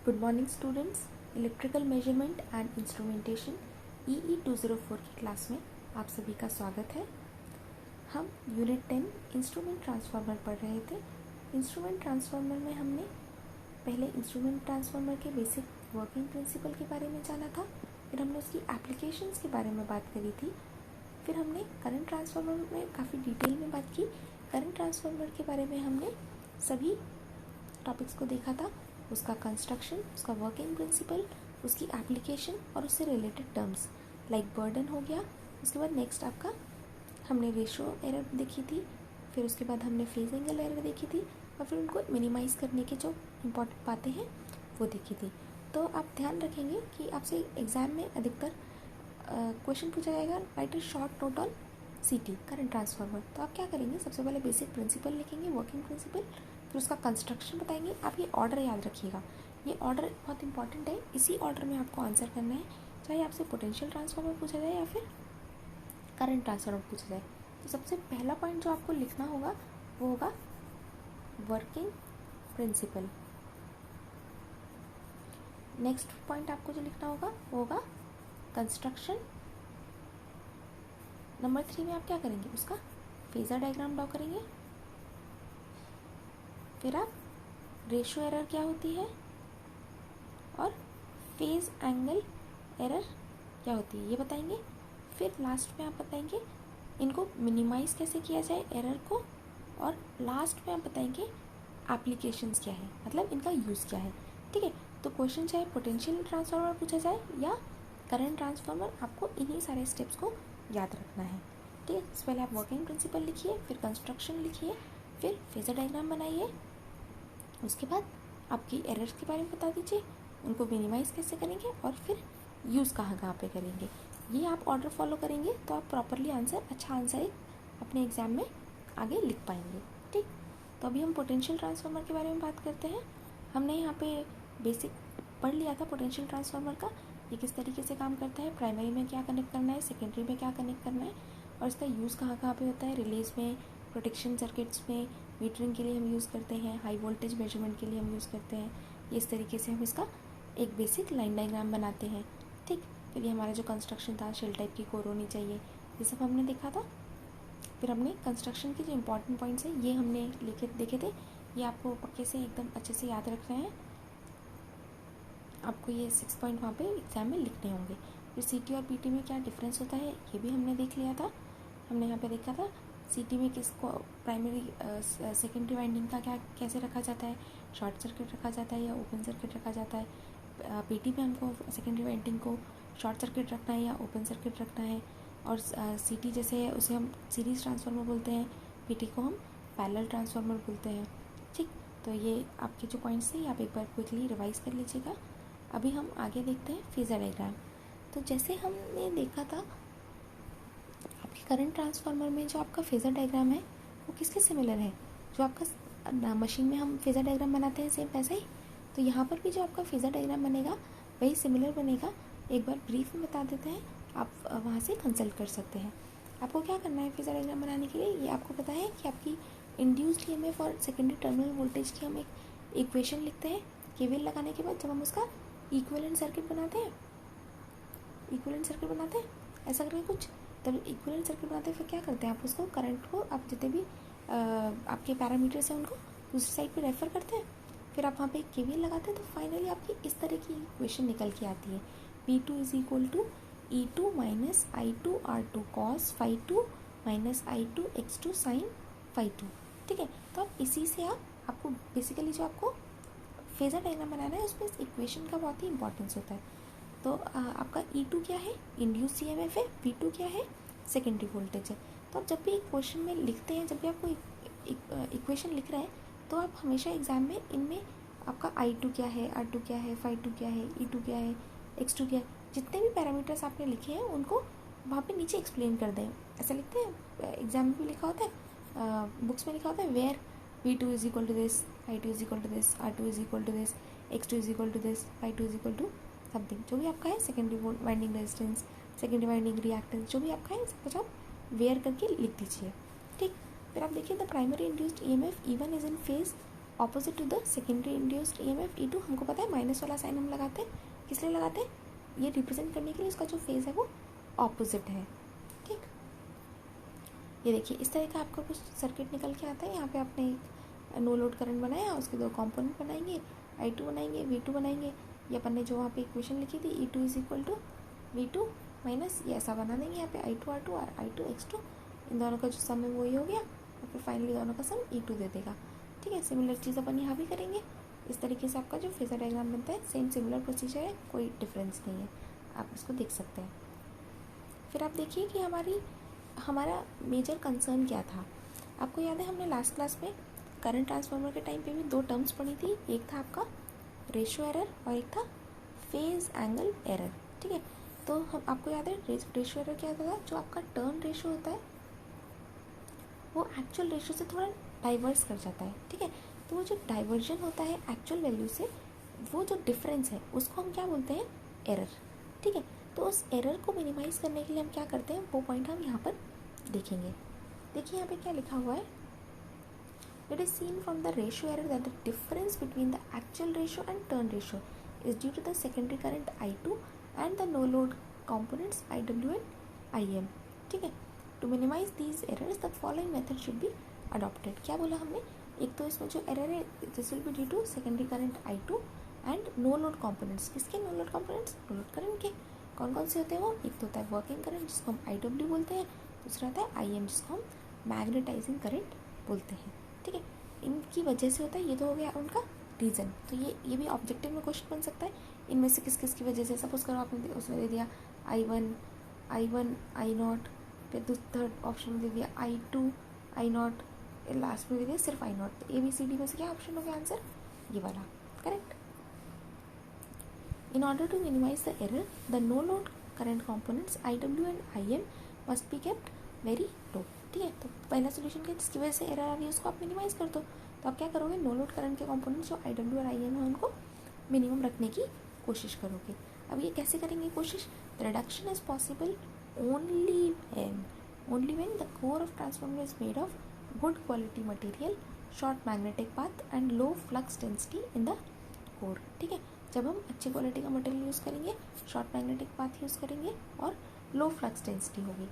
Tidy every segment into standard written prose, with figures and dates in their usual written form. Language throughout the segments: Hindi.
Good morning students. Electrical measurement and instrumentation EE 204 की क्लास में आप सभी का स्वागत है। हम यूनिट 10 इंस्ट्रूमेंट ट्रांसफार्मर पढ़ रहे थे। इंस्ट्रूमेंट ट्रांसफार्मर में हमने पहले इंस्ट्रूमेंट ट्रांसफार्मर के बेसिक वर्किंग प्रिंसिपल के बारे में जाना था, फिर हमने उसकी एप्लीकेशंस के बारे में बात करी थी, फिर हमने करंट ट्रांसफार्मर में काफ़ी डिटेल में बात की। करंट ट्रांसफार्मर के बारे में हमने सभी टॉपिक्स को देखा था, उसका कंस्ट्रक्शन, उसका वर्किंग प्रिंसिपल, उसकी एप्लीकेशन और उससे रिलेटेड टर्म्स लाइक बर्डन हो गया। उसके बाद नेक्स्ट आपका हमने रेशियो एरर देखी थी, फिर उसके बाद हमने फेज एंगल एरर देखी थी और फिर उनको मिनिमाइज़ करने के जो इम्पॉर्टेंट बातें हैं वो देखी थी। तो आप ध्यान रखेंगे कि आपसे एग्ज़ाम में अधिकतर क्वेश्चन पूछा जाएगा right a short note on CT current transformer. तो आप क्या करेंगे, सबसे पहले बेसिक प्रिंसिपल लिखेंगे, वर्किंग प्रिंसिपल, फिर उसका कंस्ट्रक्शन बताएंगे। आप ये ऑर्डर याद रखिएगा, ये ऑर्डर बहुत इंपॉर्टेंट है। इसी ऑर्डर में आपको आंसर करना है, चाहे आपसे पोटेंशियल ट्रांसफार्मर पूछा जाए या फिर करंट ट्रांसफार्मर पूछा जाए। तो सबसे पहला पॉइंट जो आपको लिखना होगा वो होगा वर्किंग प्रिंसिपल। नेक्स्ट पॉइंट आपको जो लिखना होगा वो होगा कंस्ट्रक्शन। नंबर 3 में आप क्या करेंगे, उसका फेजर डायग्राम ड्रॉ करेंगे। फिर आप रेशियो एरर क्या होती है और फेज एंगल एरर क्या होती है ये बताएंगे। फिर लास्ट में आप बताएंगे इनको मिनिमाइज़ कैसे किया जाए एरर को, और लास्ट में आप बताएंगे एप्लीकेशंस क्या है, मतलब इनका यूज़ क्या है। ठीक है, तो क्वेश्चन चाहे पोटेंशियल ट्रांसफार्मर पूछा जाए या करंट ट्रांसफार्मर, आपको इन्हीं सारे स्टेप्स को याद रखना है। ठीक है, इससे पहले आप वर्किंग प्रिंसिपल लिखिए, फिर कंस्ट्रक्शन लिखिए, फिर फेजर डायग्राम बनाइए। उसके बाद आपकी एरर्स के बारे में बता दीजिए, उनको मिनिमाइज़ कैसे करेंगे और फिर यूज़ कहाँ कहाँ पे करेंगे। ये आप ऑर्डर फॉलो करेंगे तो आप प्रॉपरली अच्छा आंसर एक अपने एग्ज़ाम में आगे लिख पाएंगे। ठीक, तो अभी हम पोटेंशियल ट्रांसफार्मर के बारे में बात करते हैं। हमने यहाँ पे बेसिक पढ़ लिया था पोटेंशियल ट्रांसफार्मर का, ये किस तरीके से काम करता है, प्राइमरी में क्या कनेक्ट करना है, सेकेंडरी में क्या कनेक्ट करना है और इसका यूज़ कहाँ कहाँ पे होता है। रिलेज में, प्रोटेक्शन सर्किट्स में, मीटरिंग के लिए हम यूज़ करते हैं, हाई वोल्टेज मेजरमेंट के लिए हम यूज़ करते हैं। इस तरीके से हम इसका एक बेसिक लाइन डायग्राम बनाते हैं। ठीक, फिर ये हमारा जो कंस्ट्रक्शन था, शेल टाइप की कोर होनी चाहिए, ये सब हमने देखा था। फिर हमने कंस्ट्रक्शन के जो इम्पोर्टेंट पॉइंट्स हैं ये हमने देखे थे, ये आपको पक्के से एकदम अच्छे से याद रखना है। आपको ये 6 पॉइंट वहाँ पे एग्जाम में लिखने होंगे। फिर CT और PT में क्या डिफरेंस होता है ये भी हमने देख लिया था। हमने यहाँ पे देखा था CT में किसको प्राइमरी सेकेंडरी वाइंडिंग का क्या कैसे रखा जाता है, शॉर्ट सर्किट रखा जाता है या ओपन सर्किट रखा जाता है। PT में हमको सेकेंडरी वाइंडिंग को शॉर्ट सर्किट रखना है या ओपन सर्किट रखना है। और CT जैसे है उसे हम सीरीज ट्रांसफार्मर बोलते हैं, PT को हम पैरेलल ट्रांसफार्मर बोलते हैं। ठीक, तो ये आपके जो पॉइंट्स थे आप एक बार क्विकली रिवाइज कर लीजिएगा। अभी हम आगे देखते हैं फेजर डायग्राम। तो जैसे हमने देखा था आपके करंट ट्रांसफार्मर में जो आपका फेजर डायग्राम है वो किसके सिमिलर है, जो आपका मशीन में हम फेजर डायग्राम बनाते हैं सेम वैसा ही। तो यहाँ पर भी जो आपका फेजर डायग्राम बनेगा वही सिमिलर बनेगा। एक बार ब्रीफ में बता देते हैं, आप वहाँ से कंसल्ट कर सकते हैं। आपको क्या करना है फेजर डायग्राम बनाने के लिए, ये आपको पता है कि आपकी इंड्यूस्ड EMF और सेकेंडरी टर्मिनल वोल्टेज की हम एक इक्वेशन लिखते हैं KVL लगाने के बाद, जब हम उसका इक्विवेलेंट सर्किट बनाते हैं, ऐसा करके कुछ, तब इक्विवेलेंट सर्किट बनाते हैं। फिर क्या करते हैं, आप उसको करंट को, आप जितने भी आपके पैरामीटर्स हैं उनको दूसरी साइड पे रेफर करते हैं, फिर आप वहाँ पे KVL लगाते हैं। तो फाइनली आपकी इस तरह की इक्वेशन निकल के आती है, P2 = E2 - I2 R2 cos phi2 - I2 X2 sin phi2। ठीक है, तो आप इसी से आपको बेसिकली जो आपको फेजर डायग्राम बनाना है उसमें इस इक्वेशन का बहुत ही इंपॉर्टेंस होता है। तो आपका E2 क्या है, इंड्यूस EMF है, P2 क्या है, सेकेंडरी वोल्टेज है। तो आप जब भी एक क्वेश्चन में लिखते हैं, जब भी आपको इक्वेशन लिख रहे हैं, तो आप हमेशा एग्जाम में इनमें आपका I2 क्या है, R2 क्या है, phi2 क्या है, E2 क्या है, X2 क्या है, जितने भी पैरामीटर्स आपने लिखे हैं उनको वहाँ पे नीचे एक्सप्लेन कर दें। ऐसा लिखते हैं, एग्जाम में भी लिखा होता है, बुक्स में लिखा होता है where P2 = this, I2 = this, R2 = this, X2 = this, phi2 = something, जो भी आपका है, secondary winding resistance, secondary winding reactance, जो भी आपका है सब कुछ आप वेयर करके लिख दीजिए। ठीक, फिर आप देखिए the primary induced EMF E1 is in phase opposite to the secondary induced EMF E2, हमको पता है माइनस वाला साइन हम लगाते हैं, किस लिए लगाते हैं, ये रिप्रेजेंट करने के लिए इसका जो फेज है वो ऑपोजिट है। ठीक, ये देखिए इस तरह का आपका कुछ सर्किट निकल के आता है। यहाँ पे आपने एक नो लोड करंट बनाया, उसके दो कंपोनेंट बनाएंगे, I2 बनाएंगे, V2 बनाएंगे, ये अपन ने जो वहाँ पे इक्वेशन लिखी थी E2 is equal to V2 minus, ये ऐसा बना देंगे यहाँ पे I2 R2 और I2 X2, इन दोनों का जो सम है वही हो गया, और फिर फाइनली दोनों का सम E2 दे देगा। ठीक है, सिमिलर चीज़ अपन यहाँ भी करेंगे। इस तरीके से आपका जो फेजर डायग्राम बनता है सेम सिमिलर प्रोसीजर है, कोई डिफरेंस नहीं है, आप इसको देख सकते हैं। फिर आप देखिए कि हमारा मेजर कंसर्न क्या था। आपको याद है हमने लास्ट क्लास में करंट ट्रांसफार्मर के टाइम पे भी दो टर्म्स पढ़ी थी, एक था आपका रेशियो एरर और एक था फेज एंगल एरर। ठीक है, तो हम आपको याद है रेशियो एरर क्या होता था, जो आपका टर्न रेशियो होता है वो एक्चुअल रेशियो से थोड़ा डाइवर्स कर जाता है। ठीक है, तो वो जो डाइवर्जन होता है एक्चुअल वैल्यू से, वो जो डिफरेंस है उसको हम क्या बोलते हैं, एरर। ठीक है, तो उस एरर को मिनिमाइज करने के लिए हम क्या करते हैं, वो पॉइंट हम यहाँ पर देखेंगे। देखिए यहाँ पे क्या लिखा हुआ है, it is seen from the ratio error that the difference between the actual ratio and turn ratio is due to the secondary current I2 and the no load components IW and IM। ठीक है, to minimize these errors the following method should be adopted. क्या बोला हमने, एक तो इसमें जो एरर है this will be due to secondary current I2 and no load components. किसके no load components, no load current के। कौन कौन से होते हैं वो, एक तो होता है वर्किंग करंट जिसको हम IW बोलते हैं, दूसरा होता है IM जिसको हम मैग्नेटाइजिंग करंट बोलते हैं। ठीक है, इनकी वजह से होता है, ये तो हो गया उनका रीज़न। तो ये भी ऑब्जेक्टिव में क्वेश्चन बन सकता है, इनमें से किस किस की वजह से। सपोज करो आपने उसमें दे दिया I1 I0, फिर थर्ड ऑप्शन में दे दिया I2 I0, लास्ट में दे दिया सिर्फ I0। तो ABCD में से क्या ऑप्शन हो गया आंसर, ये वाला, correct. In order to minimize the error the no load current components IW and IM must be kept very low. ठीक है, तो पहला सोल्यूशन क्या, जिसकी वजह से एरर आ रही है उसको आप मिनिमाइज कर दो। तो आप क्या करोगे, नो लोड करंट के कॉम्पोनेंट्स जो IW और IM है उनको मिनिमम रखने की कोशिश करोगे। अब ये कैसे करेंगे कोशिश, the reduction is possible only when the core of transformer is made of good quality material, short magnetic path and low flux density in the core. ठीक है, जब हम अच्छी क्वालिटी का मटेरियल यूज़ करेंगे, शॉर्ट मैग्नेटिक पाथ यूज़ करेंगे और लो फ्लक्स डेंसिटी होगी।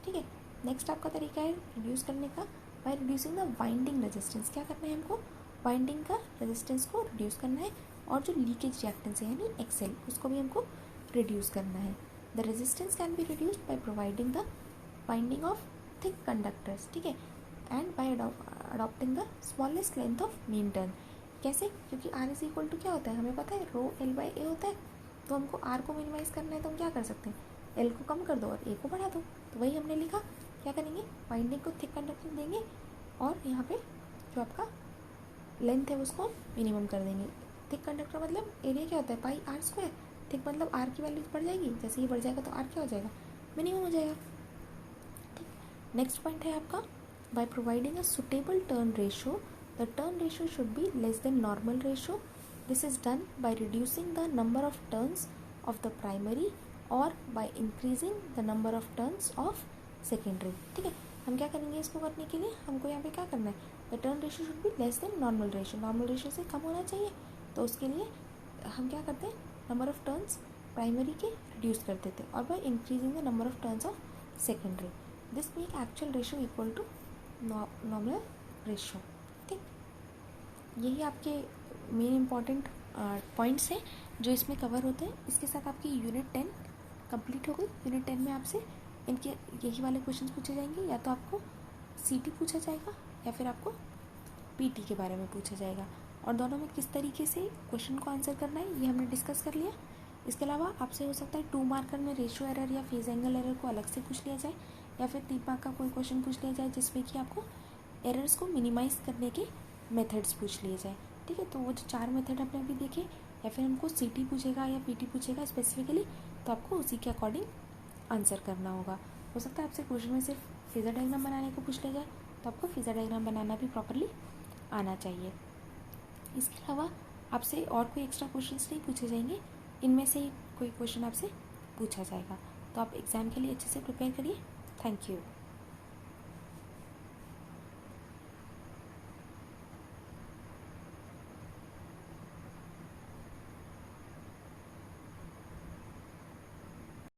ठीक है, नेक्स्ट आपका तरीका है रिड्यूस करने का, bye reducing the winding resistance. क्या करना है हमको, वाइंडिंग का रेजिस्टेंस को रिड्यूस करना है, और जो लीकेज रिएक्टेंस है यानी XL उसको भी हमको रिड्यूस करना है। The resistance can be reduced by providing the winding of thick conductors. ठीक है, and bye adopting the smallest length of mean turn. कैसे, क्योंकि R इज इक्वल टू क्या होता है हमें पता है, रो L/A होता है। तो हमको R को मिनिमाइज करना है, तो हम क्या कर सकते हैं, L को कम कर दो और A को बढ़ा दो। तो वही हमने लिखा, क्या करेंगे, वाइंडिंग को थिक कंडक्टर देंगे और यहाँ पे जो आपका लेंथ है उसको मिनिमम कर देंगे। थिक कंडक्टर मतलब एरिया क्या होता है, पाई R स्क्वायर। थिक मतलब R की वैल्यू बढ़ जाएगी, जैसे ये बढ़ जाएगा तो R क्या हो जाएगा, मिनिमम हो जाएगा। ठीक, नेक्स्ट पॉइंट है आपका, by providing a suitable turn ratio the turn ratio should be less than normal ratio. This is done by reducing the number of turns of the primary और by increasing the number of turns of secondary. ठीक है, हम क्या करेंगे इसको करने के लिए, हमको यहाँ पे क्या करना है, the turn ratio should be less than normal ratio, normal ratio से कम होना चाहिए। तो उसके लिए हम क्या करते हैं, नंबर ऑफ टर्न्स प्राइमरी के रिड्यूस कर देते हैं और by increasing the number of turns of secondary, this make actual ratio equal to normal ratio. ठीक, यही आपके मेन इम्पॉर्टेंट पॉइंट्स हैं जो इसमें कवर होते हैं। इसके साथ आपकी यूनिट 10 कंप्लीट हो गई। यूनिट 10 में आपसे इनके यही वाले क्वेश्चन पूछे जाएंगे, या तो आपको CT पूछा जाएगा या फिर आपको PT के बारे में पूछा जाएगा, और दोनों में किस तरीके से क्वेश्चन को आंसर करना है ये हमने डिस्कस कर लिया। इसके अलावा आपसे हो सकता है 2 मार्कर में रेशियो एरर या फेज एंगल एरर को अलग से पूछ लिया जाए, या फिर 3 मार्क का कोई क्वेश्चन पूछ लिया जाए जिसमें कि आपको एरर्स को मिनिमाइज करने के मेथड्स पूछ लिए जाए। ठीक है, तो वो जो 4 मेथड आपने अभी देखे, या फिर हमको CT पूछेगा या PT पूछेगा स्पेसिफिकली, तो आपको उसी के अकॉर्डिंग आंसर करना होगा। हो सकता है आपसे क्वेश्चन में सिर्फ फेजर डायग्राम बनाने को पूछ लिया जाए, तो आपको फेजर डायग्राम बनाना भी प्रॉपरली आना चाहिए। इसके अलावा आपसे और कोई एक्स्ट्रा क्वेश्चंस नहीं पूछे जाएंगे, इनमें से ही कोई क्वेश्चन आपसे पूछा जाएगा। तो आप एग्ज़ाम के लिए अच्छे से प्रिपेयर करिए। Thank you.